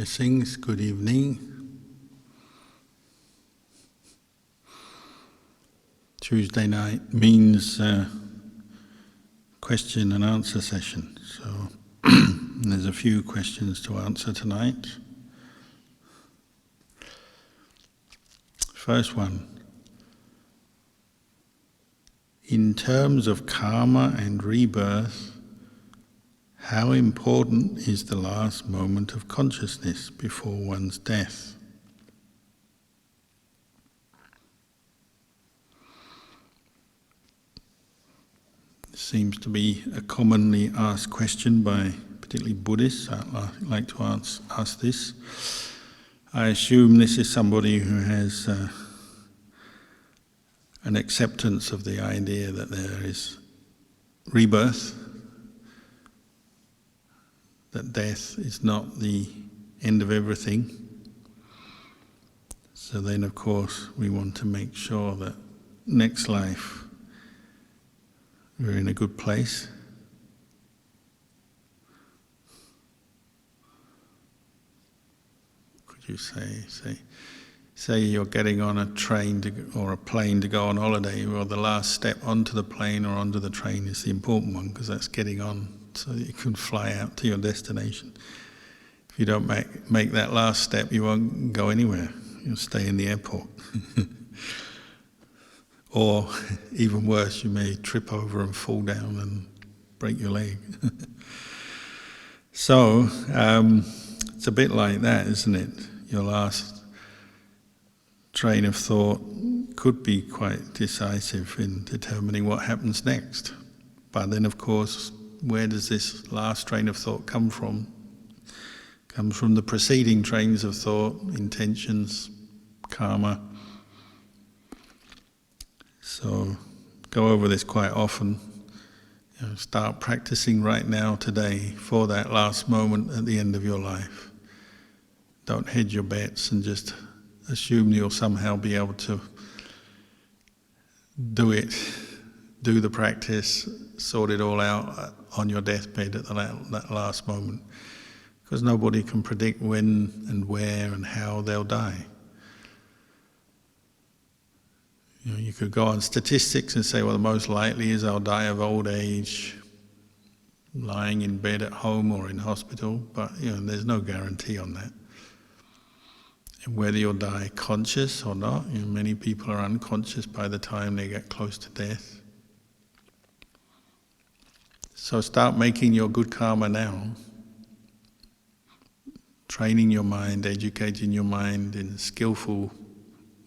Blessings, good evening. Tuesday night means question and answer session, so there's a few questions to answer tonight. First one. In terms of karma and rebirth, how important is the last moment of consciousness before one's death? This seems to be a commonly asked question by particularly Buddhists. I'd like to ask this. I assume this is somebody who has an acceptance of the idea that there is rebirth, that death is not the end of everything. So then, of course, we want to make sure that next life we're in a good place. Could you say you're getting on a train or a plane to go on holiday, or the last step onto the plane or onto the train is the important one, because that's getting on so that you can fly out to your destination. If you don't make that last step, you won't go anywhere. You'll stay in the airport. Or, even worse, you may trip over and fall down and break your leg. So, it's a bit like that, isn't it? Your last train of thought could be quite decisive in determining what happens next. But then, of course, where does this last train of thought come from? It comes from the preceding trains of thought, intentions, karma. So go over this quite often. Start practicing right now, today, for that last moment at the end of your life. Don't hedge your bets and just assume you'll somehow be able to do the practice, sort it all out on your deathbed at that last moment. Because nobody can predict when and where and how they'll die. You could go on statistics and say, well, the most likely is I'll die of old age, lying in bed at home or in hospital, but there's no guarantee on that. And whether you'll die conscious or not, many people are unconscious by the time they get close to death. So start making your good karma now, training your mind, educating your mind in skillful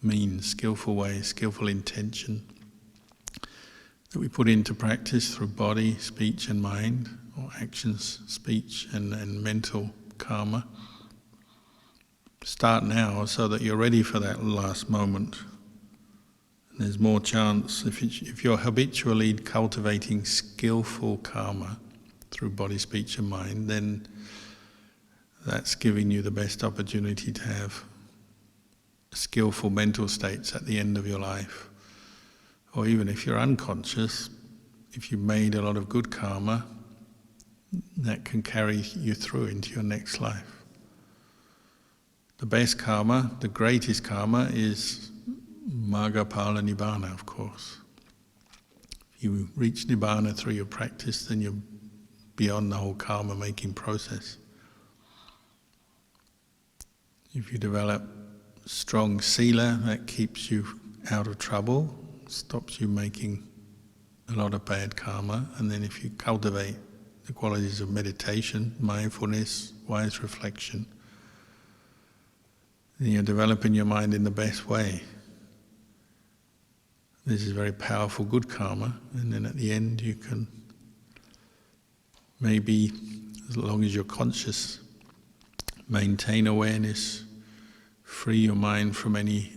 means, skillful ways, skillful intention that we put into practice through body, speech and mind, or actions, speech and mental karma. Start now so that you're ready for that last moment. And there's more chance, if you're habitually cultivating skillful karma through body, speech and mind, then that's giving you the best opportunity to have skillful mental states at the end of your life. Or even if you're unconscious, if you've made a lot of good karma, that can carry you through into your next life. The best karma, the greatest karma, is Magga-phala Nibbana, of course. If you reach Nibbana through your practice, then you're beyond the whole karma-making process. If you develop strong sila, that keeps you out of trouble, stops you making a lot of bad karma. And then if you cultivate the qualities of meditation, mindfulness, wise reflection, then you're developing your mind in the best way. This is very powerful good karma, and then at the end you can, maybe as long as you're conscious, maintain awareness, free your mind from any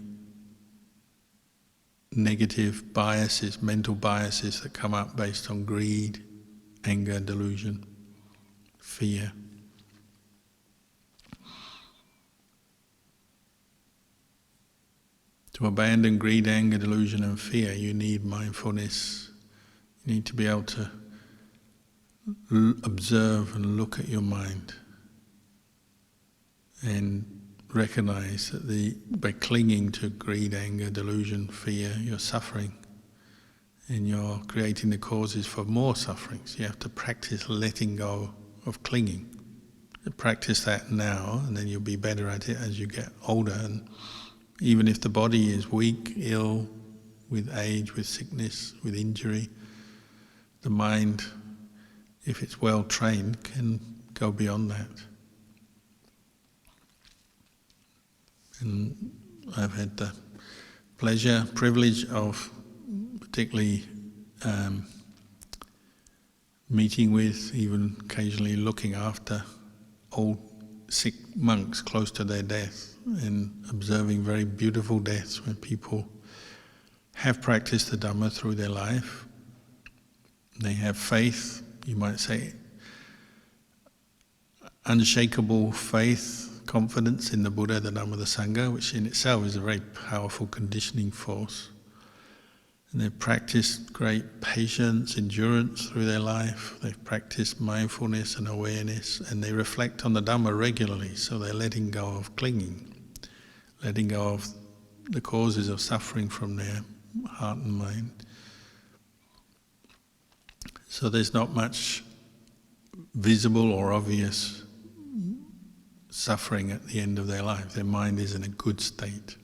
negative biases, mental biases that come up based on greed, anger, delusion, fear. To abandon greed, anger, delusion and fear, you need mindfulness. You need to be able to observe and look at your mind and recognize that by clinging to greed, anger, delusion, fear, you're suffering. And you're creating the causes for more sufferings. You have to practice letting go of clinging. You practice that now, and then you'll be better at it as you get older. And even if the body is weak, ill, with age, with sickness, with injury, the mind, if it's well trained, can go beyond that. And I've had the privilege of particularly meeting with, even occasionally looking after old sick monks close to their death, and observing very beautiful deaths where people have practiced the Dhamma through their life. They have faith, you might say, unshakable faith, confidence in the Buddha, the Dhamma, the Sangha, which in itself is a very powerful conditioning force. And they've practiced great patience, endurance through their life. They've practiced mindfulness and awareness, and they reflect on the Dhamma regularly, so they're letting go of clinging, letting go of the causes of suffering from their heart and mind. So there's not much visible or obvious suffering at the end of their life. Their mind is in a good state.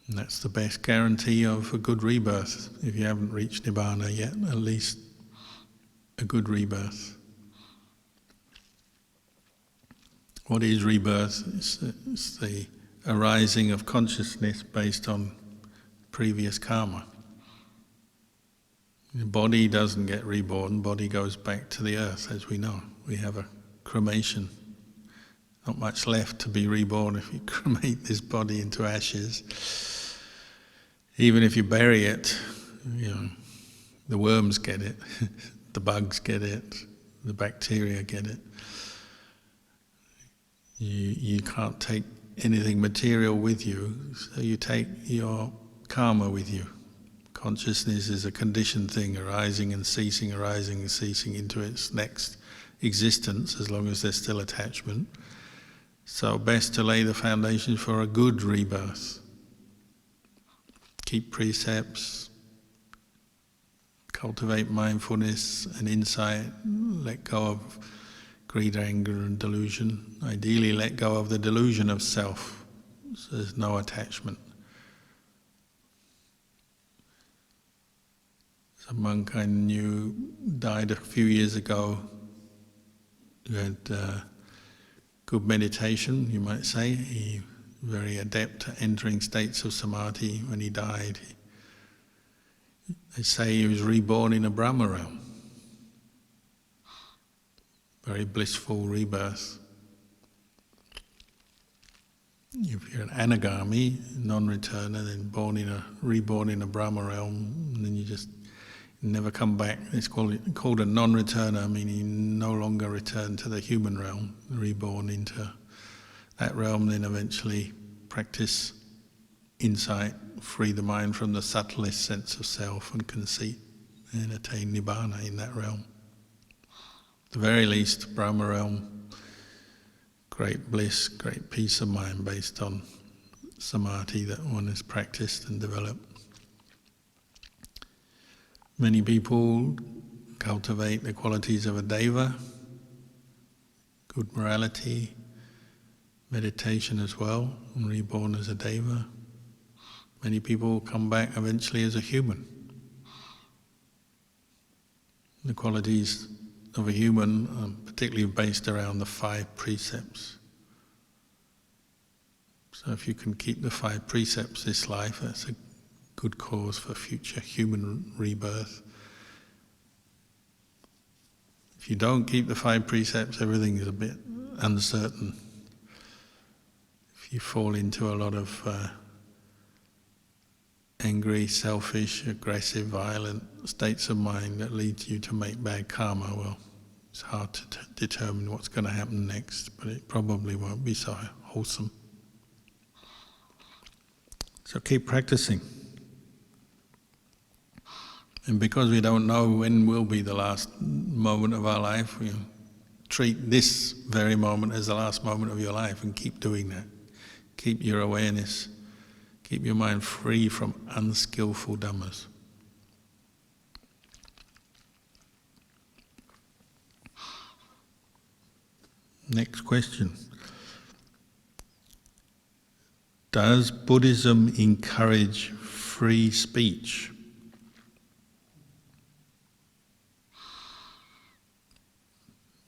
And that's the best guarantee of a good rebirth. If you haven't reached Nibbana yet, at least a good rebirth. What is rebirth? It's the arising of consciousness based on previous karma. The body doesn't get reborn, body goes back to the earth, as we know. We have a cremation. Not much left to be reborn if you cremate this body into ashes. Even if you bury it, the worms get it, the bugs get it, the bacteria get it. You can't take anything material with you, so you take your karma with you. Consciousness is a conditioned thing, arising and ceasing into its next existence, as long as there's still attachment. So best to lay the foundation for a good rebirth. Keep precepts, cultivate mindfulness and insight, let go of greed, anger and delusion. Ideally let go of the delusion of self, so there's no attachment. A monk I knew died a few years ago who had good meditation, you might say. He was very adept at entering states of samadhi. When he died, they say he was reborn in a Brahma realm. Very blissful rebirth. If you're an anagami, non-returner, then reborn in a Brahma realm, and then you just never come back. It's called a non-returner, meaning no longer return to the human realm, reborn into that realm, then eventually practice insight, free the mind from the subtlest sense of self and conceit, and attain Nibbana in that realm. At the very least, Brahma realm, great bliss, great peace of mind based on samadhi that one has practiced and developed. Many people cultivate the qualities of a deva, good morality, meditation as well, and reborn as a deva. Many people come back eventually as a human. The qualities of a human are particularly based around the 5 precepts. So if you can keep the 5 precepts this life, that's a good cause for future human rebirth. If you don't keep the 5 precepts, everything is a bit uncertain. If you fall into a lot of angry, selfish, aggressive, violent states of mind that lead you to make bad karma, well, it's hard to determine what's going to happen next, but it probably won't be so wholesome. So keep practicing. And because we don't know when will be the last moment of our life, we treat this very moment as the last moment of your life and keep doing that. Keep your awareness, keep your mind free from unskillful dhammas. Next question. Does Buddhism encourage free speech?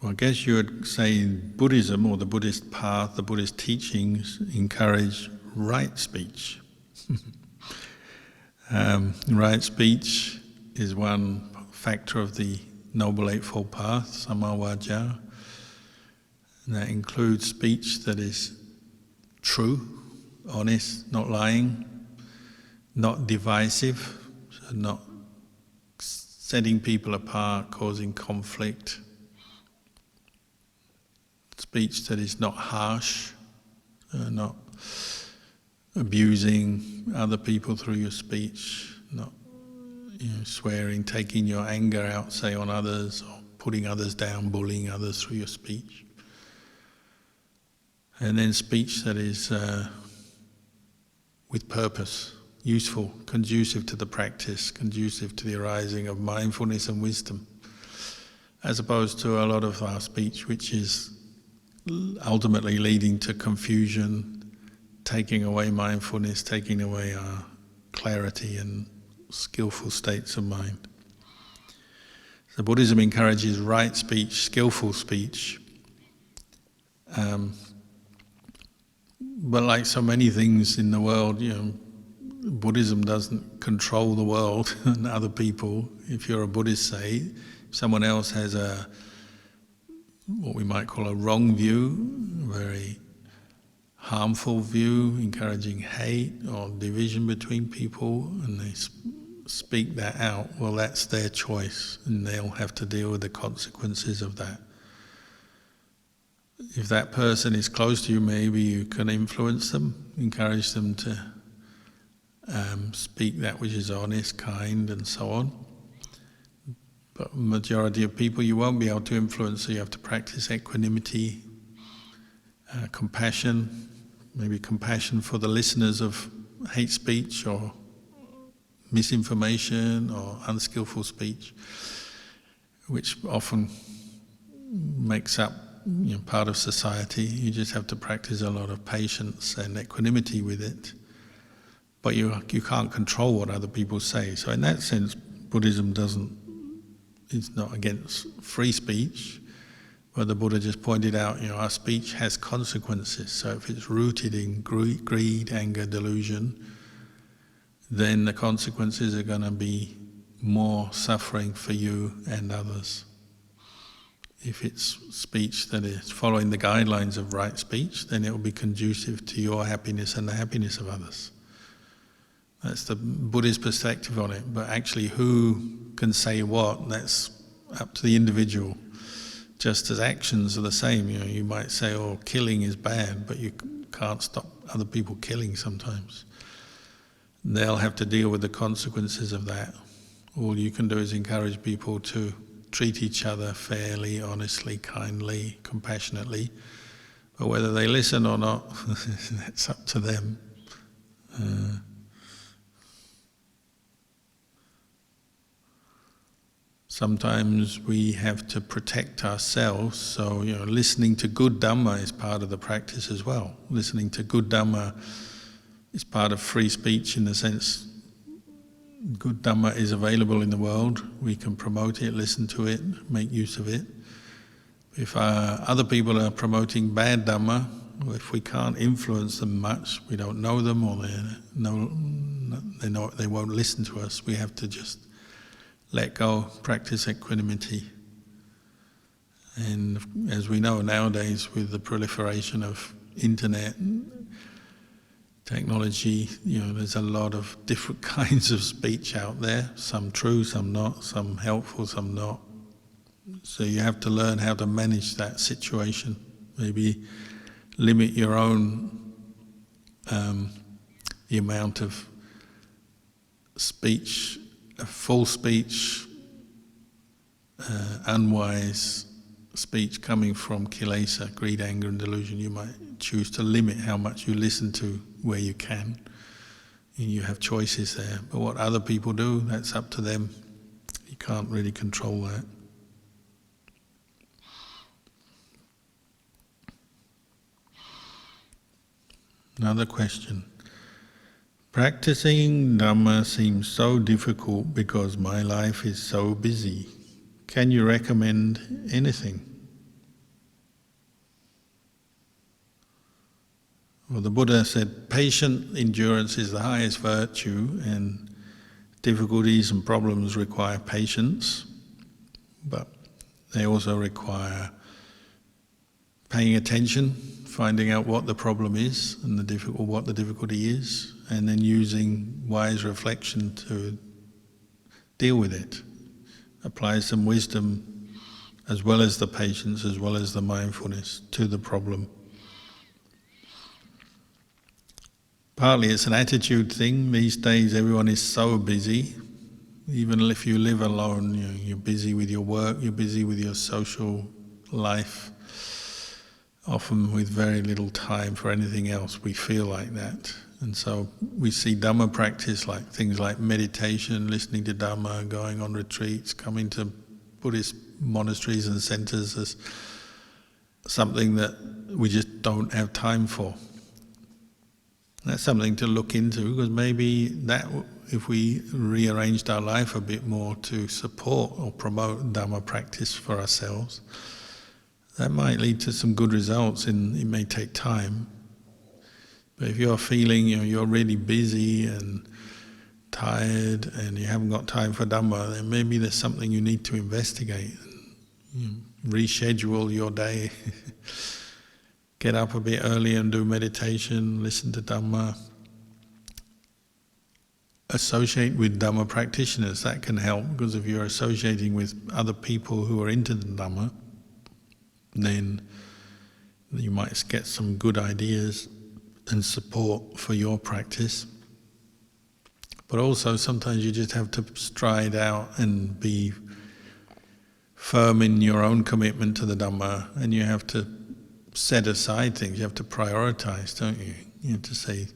Well, I guess you would say Buddhism, or the Buddhist path, the Buddhist teachings, encourage right speech. Right speech is one factor of the Noble Eightfold Path, Samma Vajja. And that includes speech that is true, honest, not lying, not divisive, so not setting people apart, causing conflict. Speech that is not harsh, not abusing other people through your speech, not swearing, taking your anger out, say, on others, or putting others down, bullying others through your speech. And then speech that is with purpose, useful, conducive to the practice, conducive to the arising of mindfulness and wisdom, as opposed to a lot of our speech which is ultimately leading to confusion, taking away mindfulness, taking away our clarity and skillful states of mind. So Buddhism encourages right speech, skillful speech, but like so many things in the world, Buddhism doesn't control the world and other people. If you're a Buddhist, say, someone else has what we might call a wrong view, a very harmful view, encouraging hate or division between people, and they speak that out, well, that's their choice, and they'll have to deal with the consequences of that. If that person is close to you, maybe you can influence them, encourage them to speak that which is honest, kind, and so on. But the majority of people you won't be able to influence, so you have to practice equanimity, compassion, maybe compassion for the listeners of hate speech or misinformation or unskillful speech, which often makes up part of society. You just have to practice a lot of patience and equanimity with it. But you can't control what other people say. So in that sense, Buddhism it's not against free speech, but the Buddha just pointed out, our speech has consequences. So if it's rooted in greed, anger, delusion, then the consequences are going to be more suffering for you and others. If it's speech that is following the guidelines of right speech, then it will be conducive to your happiness and the happiness of others. That's the Buddhist perspective on it. But actually who can say what, that's up to the individual. Just as actions are the same, you might say, killing is bad, but you can't stop other people killing sometimes. They'll have to deal with the consequences of that. All you can do is encourage people to treat each other fairly, honestly, kindly, compassionately. But whether they listen or not, that's up to them. Sometimes we have to protect ourselves, so listening to good Dhamma is part of the practice as well. Listening to good Dhamma is part of free speech in the sense good Dhamma is available in the world. We can promote it, listen to it, make use of it. If other people are promoting bad Dhamma, or if we can't influence them much, we don't know them, or they won't listen to us, we have to just let go, practice equanimity. And as we know nowadays, with the proliferation of internet technology, there's a lot of different kinds of speech out there, some true, some not, some helpful, some not. So you have to learn how to manage that situation. Maybe limit your own the amount of speech, full speech, unwise speech coming from kilesa, greed, anger and delusion, you might choose to limit how much you listen to where you can. And you have choices there. But what other people do, that's up to them. You can't really control that. Another question. Practicing Dhamma seems so difficult because my life is so busy. Can you recommend anything? Well, the Buddha said patient endurance is the highest virtue, and difficulties and problems require patience, but they also require paying attention, finding out what the problem is and what the difficulty is, and then using wise reflection to deal with it. Apply some wisdom as well as the patience, as well as the mindfulness to the problem. Partly it's an attitude thing. These days everyone is so busy. Even if you live alone, you're busy with your work, you're busy with your social life, often with very little time for anything else. We feel like that. And so we see Dhamma practice like things like meditation, listening to Dhamma, going on retreats, coming to Buddhist monasteries and centres as something that we just don't have time for. That's something to look into, because maybe that, if we rearranged our life a bit more to support or promote Dhamma practice for ourselves, that might lead to some good results. It may take time. But if you're feeling you're really busy and tired and you haven't got time for Dhamma, then maybe there's something you need to investigate. Reschedule your day. Get up a bit early and do meditation, listen to Dhamma. Associate with Dhamma practitioners, that can help, because if you're associating with other people who are into the Dhamma, then you might get some good ideas and support for your practice. But also sometimes you just have to stride out and be firm in your own commitment to the Dhamma, and you have to set aside things, you have to prioritize, don't you? You have to say,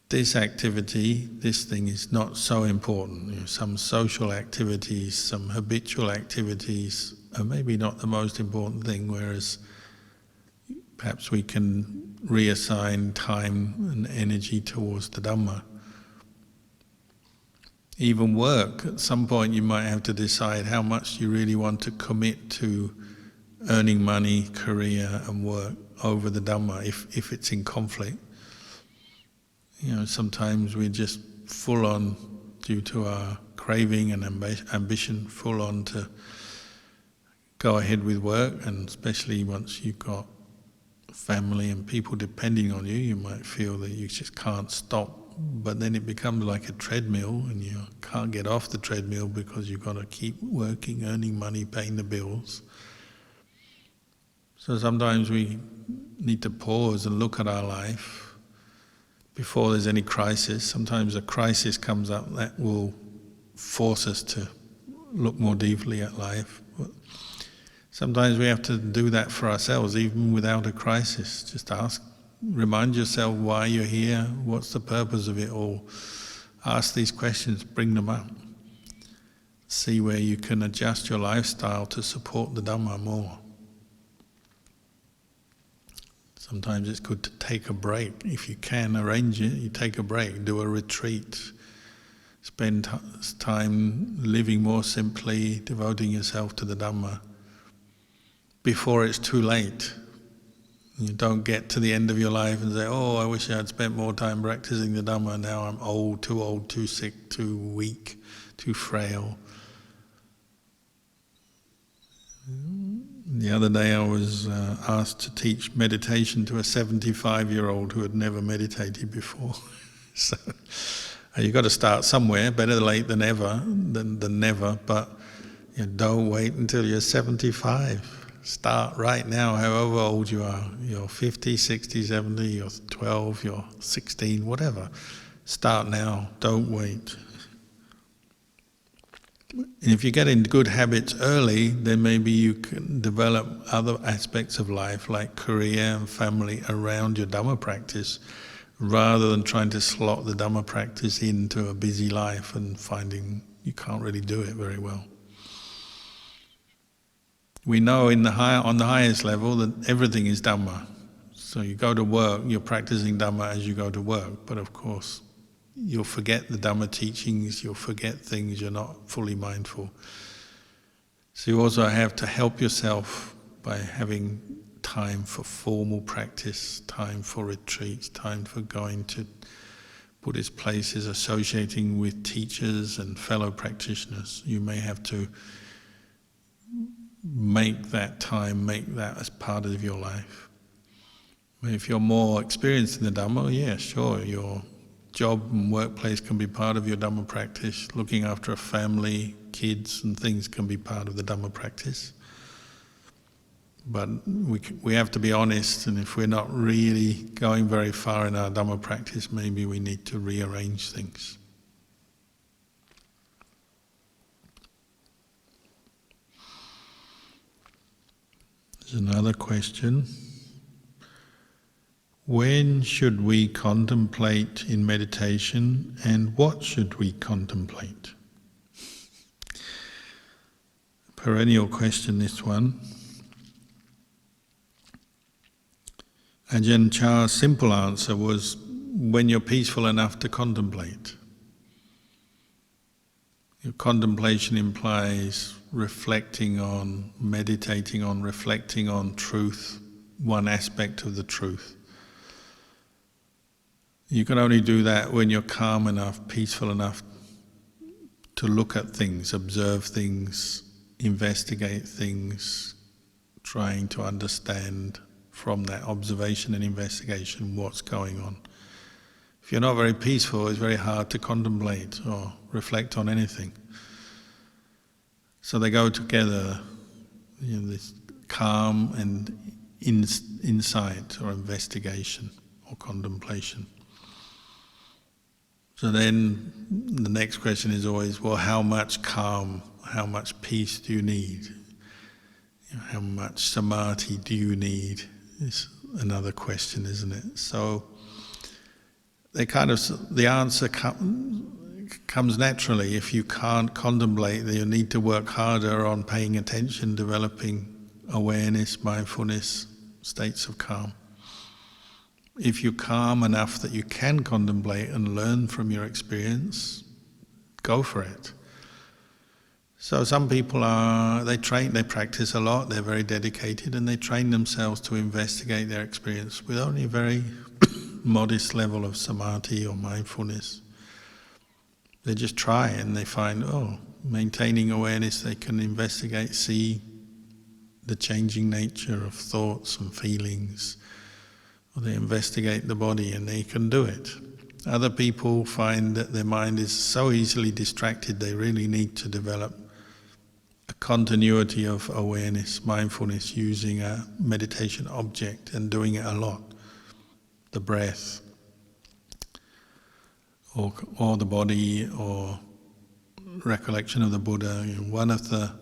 this activity, this thing is not so important. Some social activities, some habitual activities are maybe not the most important thing, whereas perhaps we can reassign time and energy towards the Dhamma. Even work, at some point you might have to decide how much you really want to commit to earning money, career and work over the Dhamma if it's in conflict. Sometimes we're just full on, due to our craving and ambition, full on to go ahead with work, and especially once you've got family and people depending on you, you might feel that you just can't stop. But then it becomes like a treadmill, and you can't get off the treadmill because you've got to keep working, earning money, paying the bills. So sometimes we need to pause and look at our life before there's any crisis. Sometimes a crisis comes up that will force us to look more deeply at life. But sometimes we have to do that for ourselves, even without a crisis. Just remind yourself why you're here, what's the purpose of it all. Ask these questions, bring them up. See where you can adjust your lifestyle to support the Dhamma more. Sometimes it's good to take a break. If you can arrange it, you take a break, do a retreat. Spend time living more simply, devoting yourself to the Dhamma before it's too late. You don't get to the end of your life and say, oh, I wish I had spent more time practicing the Dhamma. Now I'm old, too sick, too weak, too frail. The other day I was asked to teach meditation to a 75-year-old who had never meditated before. So you've got to start somewhere, better late than never, but don't wait until you're 75. Start right now, however old you are. You're 50, 60, 70, you're 12, you're 16, whatever. Start now, don't wait. And if you get into good habits early, then maybe you can develop other aspects of life like career and family around your Dhamma practice, rather than trying to slot the Dhamma practice into a busy life and finding you can't really do it very well. We know on the highest level that everything is Dhamma. So you go to work, you're practicing Dhamma as you go to work, but of course you'll forget the Dhamma teachings, you'll forget things, you're not fully mindful. So you also have to help yourself by having time for formal practice, time for retreats, time for going to Buddhist places, associating with teachers and fellow practitioners. You may have to make that time, make that as part of your life. If you're more experienced in the Dhamma, yeah, sure, your job and workplace can be part of your Dhamma practice. Looking after a family, kids and things can be part of the Dhamma practice. But we have to be honest, and if we're not really going very far in our Dhamma practice, maybe we need to rearrange things. There's another question. When should we contemplate in meditation, and what should we contemplate? Perennial question, this one. Ajahn Chah's simple answer was, when you're peaceful enough to contemplate. Your contemplation implies reflecting on, meditating on, reflecting on truth, one aspect of the truth. You can only do that when you're calm enough, peaceful enough to look at things, observe things, investigate things, trying to understand from that observation and investigation what's going on. If you're not very peaceful, it's very hard to contemplate or reflect on anything. So they go together, this calm and insight or investigation or contemplation. So then the next question is always, well, how much calm, how much peace do you need? How much samadhi do you need? Is another question, isn't it? So the answer comes naturally. If you can't contemplate, then you need to work harder on paying attention, developing awareness, mindfulness, states of calm. If you're calm enough that you can contemplate and learn from your experience, go for it. So some people they practice a lot, they're very dedicated, and they train themselves to investigate their experience with only a very modest level of samadhi or mindfulness. They just try and they find, maintaining awareness, they can investigate, see the changing nature of thoughts and feelings, or they investigate the body and they can do it. Other people find that their mind is so easily distracted, they really need to develop a continuity of awareness, mindfulness, using a meditation object and doing it a lot. The breath, or the body, or recollection of the Buddha. One of the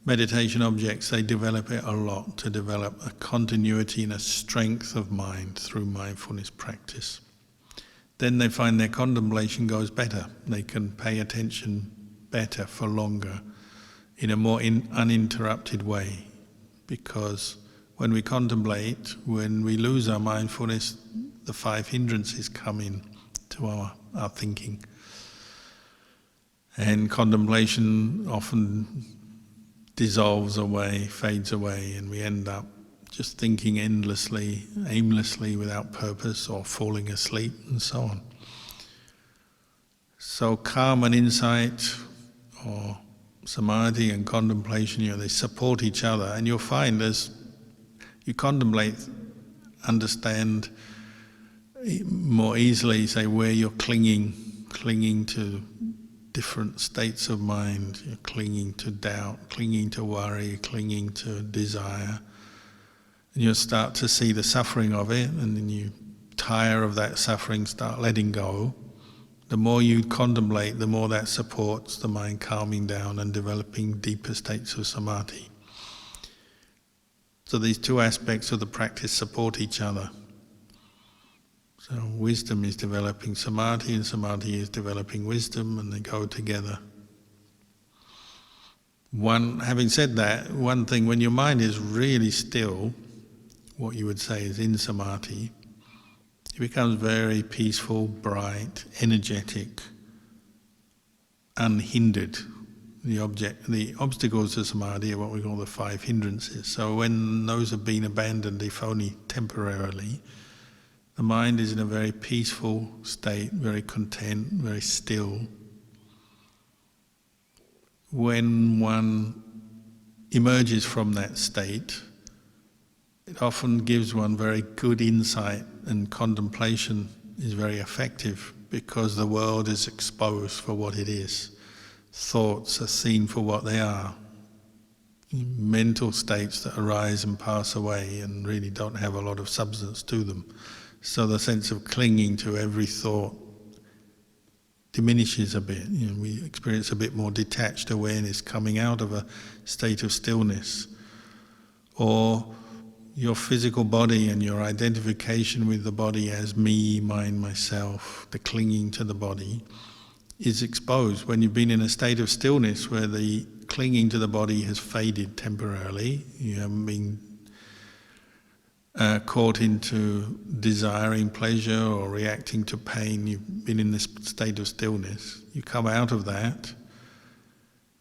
meditation objects, they develop it a lot, to develop a continuity and a strength of mind through mindfulness practice. Then they find their contemplation goes better. They can pay attention better for longer, in a more uninterrupted way. Because when we contemplate, when we lose our mindfulness, the 5 hindrances come in to our thinking. And contemplation often dissolves away, fades away, and we end up just thinking endlessly, aimlessly, without purpose, or falling asleep, and so on. So calm and insight, or samadhi and contemplation, they support each other, and you'll find as you contemplate, understand more easily, say, where you're clinging to different states of mind. You're clinging to doubt, clinging to worry, clinging to desire. And you'll start to see the suffering of it, and then you tire of that suffering, start letting go. the more you contemplate, the more that supports the mind calming down and developing deeper states of samadhi. So these two aspects of the practice support each other. So wisdom is developing samadhi, and samadhi is developing wisdom, and they go together. Having said that, one thing, when your mind is really still, what you would say is in samadhi, it becomes very peaceful, bright, energetic, unhindered. The obstacles to samadhi are what we call the 5 hindrances. So when those have been abandoned, if only temporarily, the mind is in a very peaceful state, very content, very still. When one emerges from that state, it often gives one very good insight, and contemplation is very effective because the world is exposed for what it is. Thoughts are seen for what they are. Mental states that arise and pass away and really don't have a lot of substance to them. So the sense of clinging to every thought diminishes a bit. We experience a bit more detached awareness coming out of a state of stillness. Or your physical body and your identification with the body as me, mine, myself, the clinging to the body, is exposed when you've been in a state of stillness where the clinging to the body has faded temporarily. You haven't been caught into desiring pleasure or reacting to pain. You've been in this state of stillness. You come out of that,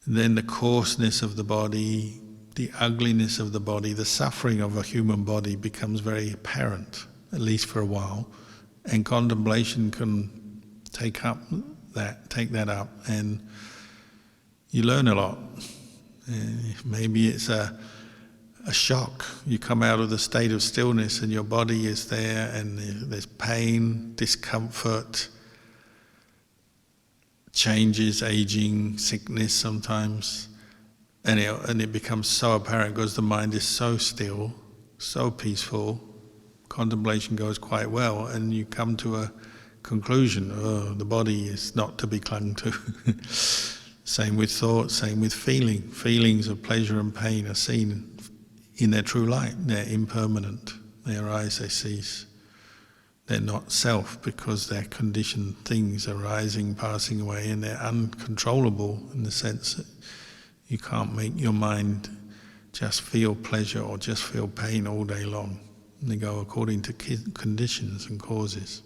and then the coarseness of the body, the ugliness of the body, the suffering of a human body becomes very apparent, at least for a while, and contemplation can take that up, and you learn a lot. Maybe it's a shock. You come out of the state of stillness and your body is there, and there's pain, discomfort, changes, aging, sickness sometimes, and it becomes so apparent because the mind is so still, so peaceful. Contemplation goes quite well, and you come to a conclusion: the body is not to be clung to. Same with thought, same with feeling. Feelings of pleasure and pain are seen in their true light. They're impermanent. They arise, they cease. They're not self because they're conditioned things arising, passing away, and they're uncontrollable in the sense that you can't make your mind just feel pleasure or just feel pain all day long. They go according to conditions and causes.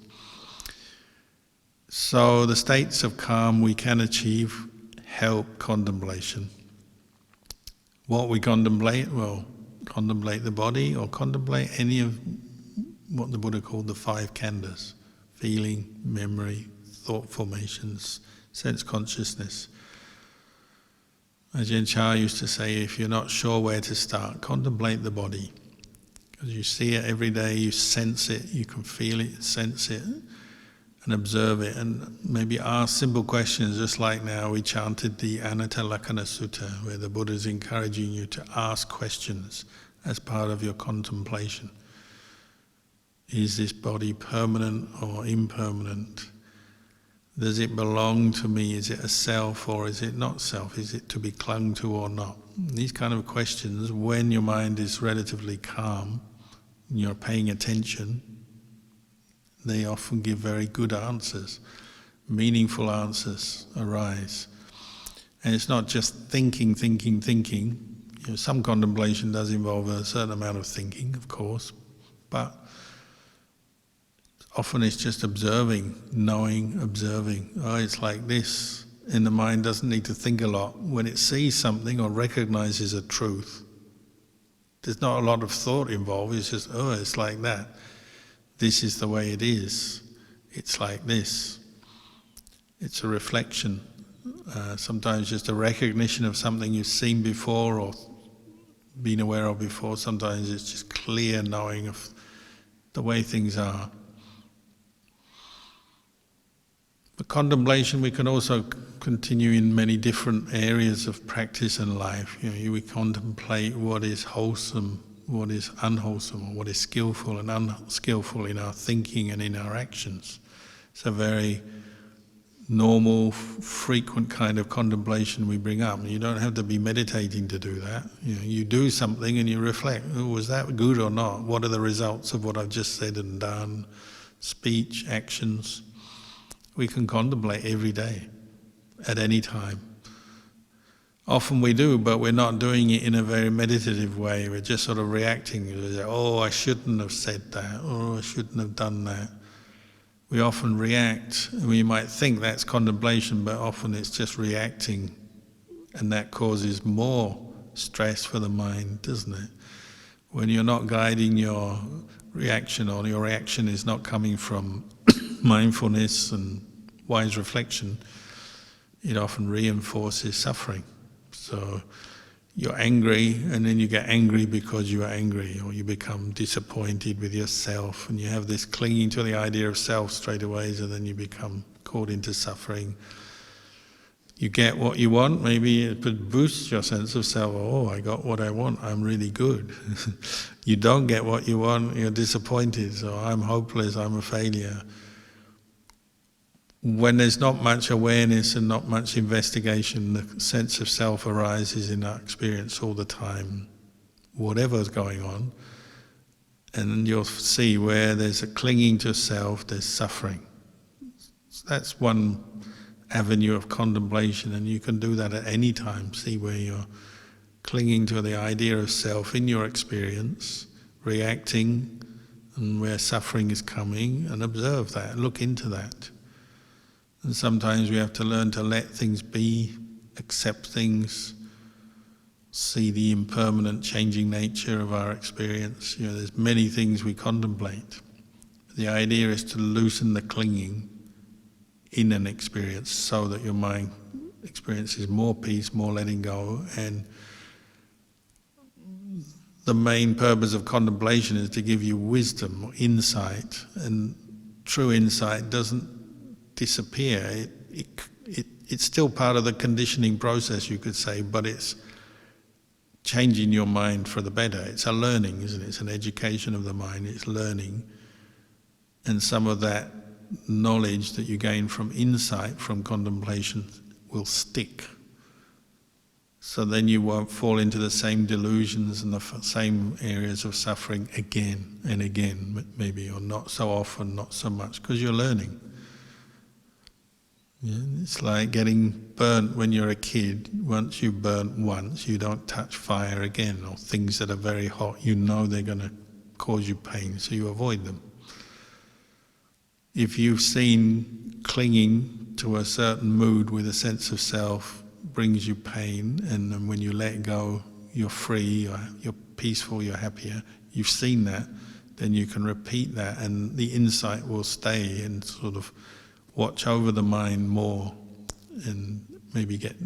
So the states of calm we can achieve help contemplation. What we contemplate? Well, contemplate the body or contemplate any of what the Buddha called the 5 khandhas: feeling, memory, thought formations, sense consciousness. Ajahn Chah used to say, if you're not sure where to start, contemplate the body. Because you see it every day, you sense it, you can feel it, sense it, and observe it, and maybe ask simple questions. Just like now we chanted the Anatta Lakkhana Sutta, where the Buddha is encouraging you to ask questions as part of your contemplation. Is this body permanent or impermanent? Does it belong to me? Is it a self or is it not self? Is it to be clung to or not? These kind of questions, when your mind is relatively calm and you're paying attention, they often give very good answers. Meaningful answers arise. And it's not just thinking. Some contemplation does involve a certain amount of thinking, of course, but often it's just observing, knowing, observing. Oh, it's like this. And the mind doesn't need to think a lot. When it sees something or recognizes a truth, there's not a lot of thought involved. It's just, oh, it's like that. This is the way it is. It's like this. It's a reflection. Sometimes just a recognition of something you've seen before or been aware of before. Sometimes it's just clear knowing of the way things are. For contemplation, we can also continue in many different areas of practice and life. We contemplate what is wholesome, what is unwholesome, or what is skillful and unskillful in our thinking and in our actions. It's a very normal, frequent kind of contemplation we bring up. You don't have to be meditating to do that. You do something and you reflect, oh, was that good or not? What are the results of what I've just said and done? Speech, actions. We can contemplate every day, at any time. Often we do, but we're not doing it in a very meditative way. We're just sort of reacting. Oh, I shouldn't have said that, or I shouldn't have done that. We often react, and we might think that's contemplation, but often it's just reacting, and that causes more stress for the mind, doesn't it? When you're not guiding your reaction, or your reaction is not coming from mindfulness and wise reflection, it often reinforces suffering. So you're angry, and then you get angry because you are angry, or you become disappointed with yourself, and you have this clinging to the idea of self straight away, so then you become caught into suffering. You get what you want, maybe it boosts your sense of self. Oh, I got what I want, I'm really good. You don't get what you want, you're disappointed, so I'm hopeless, I'm a failure. When there's not much awareness and not much investigation, the sense of self arises in our experience all the time, whatever's going on, and you'll see where there's a clinging to self, there's suffering. That's one avenue of contemplation, and you can do that at any time. See where you're clinging to the idea of self in your experience, reacting, and where suffering is coming, and observe that, look into that. And sometimes we have to learn to let things be, accept things, see the impermanent changing nature of our experience. There's many things we contemplate. The idea is to loosen the clinging in an experience so that your mind experiences more peace, more letting go. And the main purpose of contemplation is to give you wisdom or insight, and true insight doesn't disappear. It's still part of the conditioning process, you could say, but it's changing your mind for the better. It's a learning, isn't it? It's an education of the mind, it's learning. And some of that knowledge that you gain from insight, from contemplation, will stick. So then you won't fall into the same delusions and the same areas of suffering again and again, maybe, or not so often, not so much, because you're learning. It's like getting burnt when you're a kid. Once you burnt once, you don't touch fire again, or things that are very hot, they're going to cause you pain, so you avoid them. If you've seen clinging to a certain mood with a sense of self brings you pain, and then when you let go, you're free, you're peaceful, you're happier, you've seen that, then you can repeat that, and the insight will stay and sort of watch over the mind more, and maybe get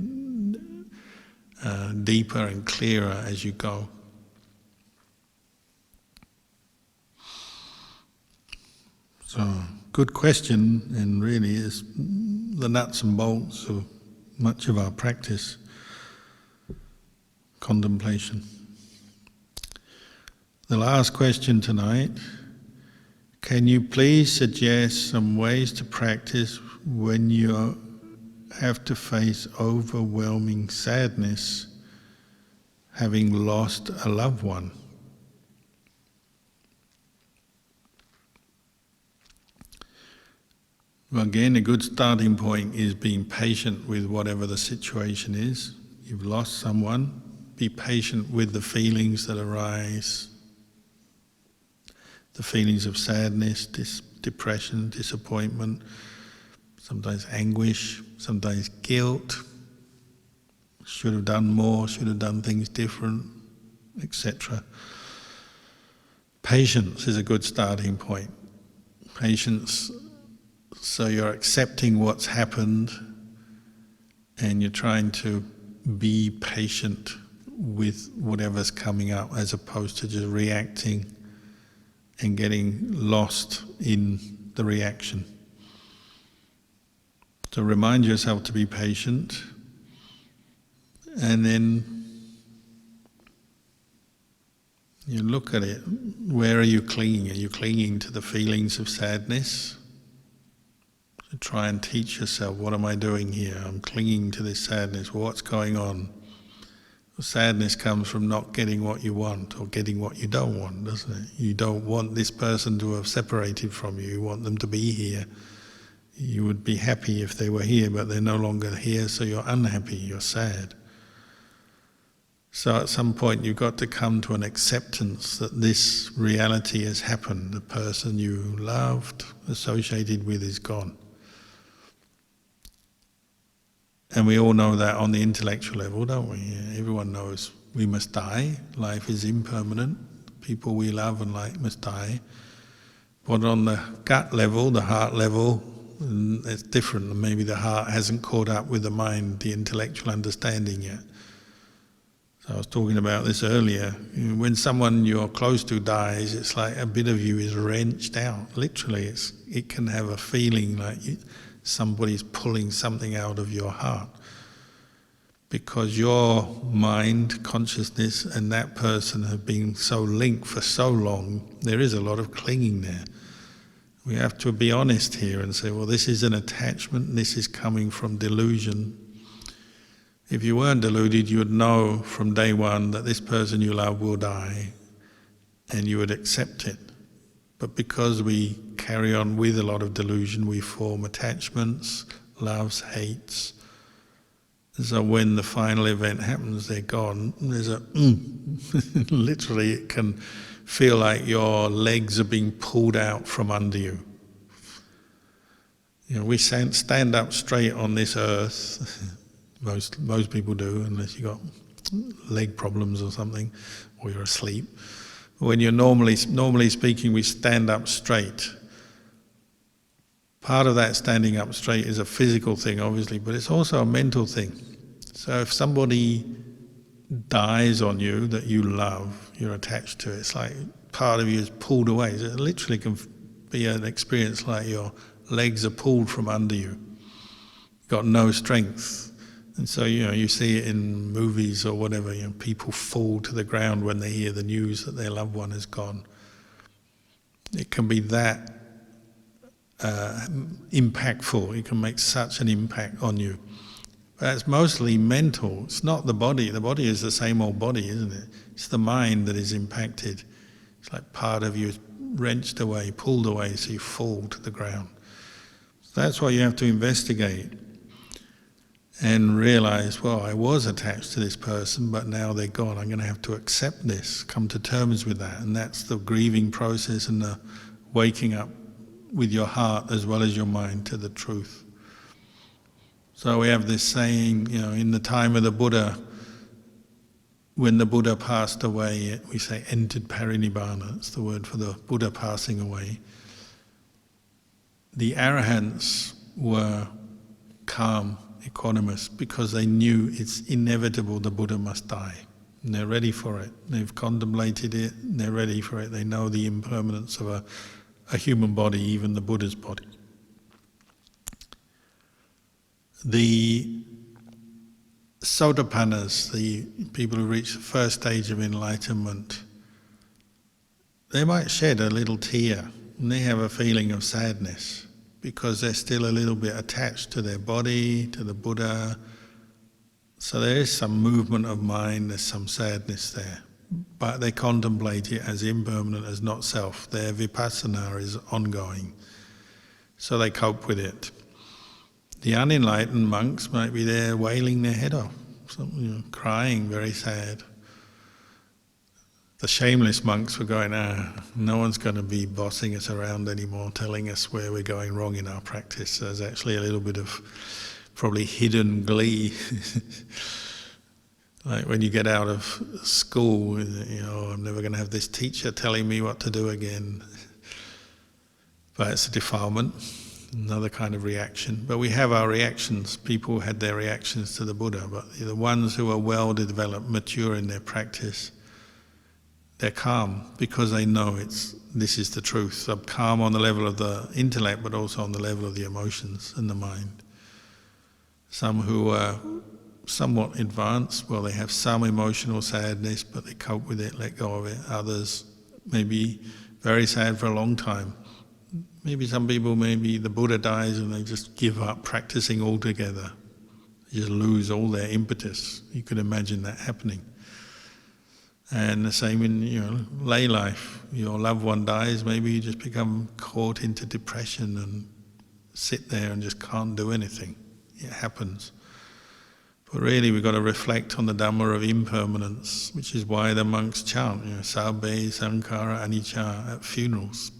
deeper and clearer as you go. So, good question, and really is the nuts and bolts of much of our practice, contemplation. The last question tonight: can you please suggest some ways to practice when you have to face overwhelming sadness, having lost a loved one? Well, again, a good starting point is being patient with whatever the situation is. You've lost someone, be patient with the feelings that arise. The feelings of sadness, depression, disappointment, sometimes anguish, sometimes guilt, should have done more, should have done things different, etc. Patience is a good starting point. Patience, so you're accepting what's happened, and you're trying to be patient with whatever's coming up, as opposed to just reacting and getting lost in the reaction. So remind yourself to be patient, and then you look at it. Where are you clinging? Are you clinging to the feelings of sadness? To try and teach yourself, what am I doing here? I'm clinging to this sadness. Well, what's going on? Well, sadness comes from not getting what you want or getting what you don't want, doesn't it? You don't want this person to have separated from you. You want them to be here. You would be happy if they were here, but they're no longer here, so you're unhappy, you're sad. So at some point you've got to come to an acceptance that this reality has happened. The person you loved, associated with, is gone. And we all know that on the intellectual level, don't we? Everyone knows we must die. Life is impermanent. People we love and like must die. But on the gut level, the heart level, it's different. Maybe the heart hasn't caught up with the mind, the intellectual understanding yet. So I was talking about this earlier. When someone you're close to dies, it's like a bit of you is wrenched out. Literally, it can have a feeling like somebody's pulling something out of your heart. Because your mind, consciousness, and that person have been so linked for so long, there is a lot of clinging there. We have to be honest here and say, well, this is an attachment, this is coming from delusion. If you weren't deluded, you would know from day one that this person you love will die, and you would accept it. But because we carry on with a lot of delusion, we form attachments, loves, hates. So when the final event happens, they're gone. There's a literally, it can feel like your legs are being pulled out from under you. You know, we stand up straight on this earth. Most people do, unless you've got leg problems or something, or you're asleep. When you're normally speaking, we stand up straight. Part of that standing up straight is a physical thing, obviously, but it's also a mental thing. So if somebody dies on you that you love, you're attached to it, it's like part of you is pulled away. It literally can be an experience like your legs are pulled from under you. You've got no strength. And so, you see it in movies or whatever, people fall to the ground when they hear the news that their loved one has gone. It can be that impactful. It can make such an impact on you. But it's mostly mental. It's not the body. The body is the same old body, isn't it? It's the mind that is impacted. It's like part of you is wrenched away, pulled away, so you fall to the ground. So that's why you have to investigate and realize, well, I was attached to this person, but now they're gone. I'm going to have to accept this, come to terms with that. And that's the grieving process and the waking up with your heart as well as your mind to the truth. So we have this saying, in the time of the Buddha, when the Buddha passed away, we say entered parinibbana. That's the word for the Buddha passing away. The arahants were calm, equanimous, because they knew it's inevitable the Buddha must die. And they're ready for it. They've contemplated it, and they're ready for it. They know the impermanence of a human body, even the Buddha's body. The Sotapannas, the people who reach the first stage of enlightenment, they might shed a little tear, and they have a feeling of sadness, because they're still a little bit attached to their body, to the Buddha. So there is some movement of mind, there's some sadness there. But they contemplate it as impermanent, as not self. Their vipassana is ongoing. So they cope with it. The unenlightened monks might be there wailing their head off, crying, very sad. The shameless monks were going, no one's going to be bossing us around anymore, telling us where we're going wrong in our practice. There's actually a little bit of probably hidden glee. Like when you get out of school, I'm never going to have this teacher telling me what to do again. But it's a defilement, another kind of reaction. But we have our reactions. People had their reactions to the Buddha, but the ones who are well developed, mature in their practice, they're calm because they know this is the truth. They're calm on the level of the intellect, but also on the level of the emotions and the mind. Some who are somewhat advanced, well, they have some emotional sadness, but they cope with it, let go of it. Others may be very sad for a long time, maybe some people, maybe the Buddha dies and they just give up practicing altogether. They just lose all their impetus. You could imagine that happening. And the same in lay life. Your loved one dies, maybe you just become caught into depression and sit there and just can't do anything. It happens. But really we've got to reflect on the Dhamma of impermanence, which is why the monks chant, Sabbe Sankhara Anicca at funerals,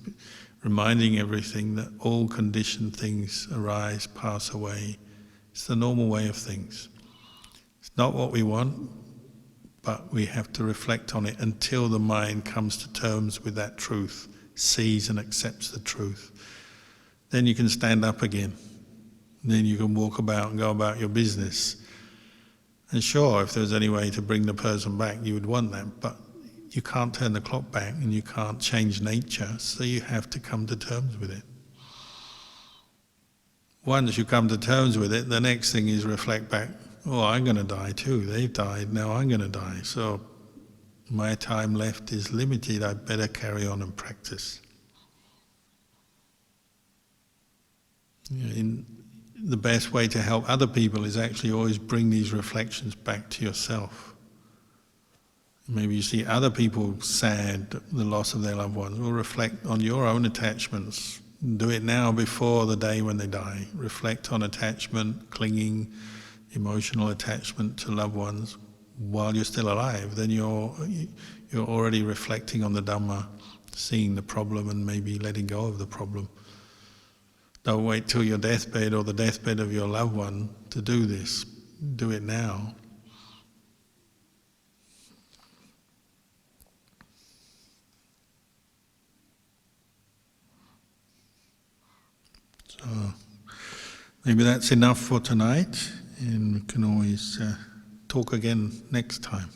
reminding everything that all conditioned things arise, pass away. It's the normal way of things. It's not what we want, but we have to reflect on it until the mind comes to terms with that truth, sees and accepts the truth. Then you can stand up again. Then you can walk about and go about your business. And sure, if there was any way to bring the person back, you would want that, but you can't turn the clock back and you can't change nature, so you have to come to terms with it. Once you come to terms with it, the next thing is reflect back, oh, I'm going to die too. They've died, now I'm going to die. So my time left is limited, I better carry on and practice. The best way to help other people is actually always bring these reflections back to yourself. Maybe you see other people sad, the loss of their loved ones, or reflect on your own attachments. Do it now before the day when they die. Reflect on attachment, clinging, emotional attachment to loved ones while you're still alive. Then you're already reflecting on the Dhamma, seeing the problem and maybe letting go of the problem. Don't wait till your deathbed or the deathbed of your loved one to do this. Do it now. So maybe that's enough for tonight, and we can always talk again next time.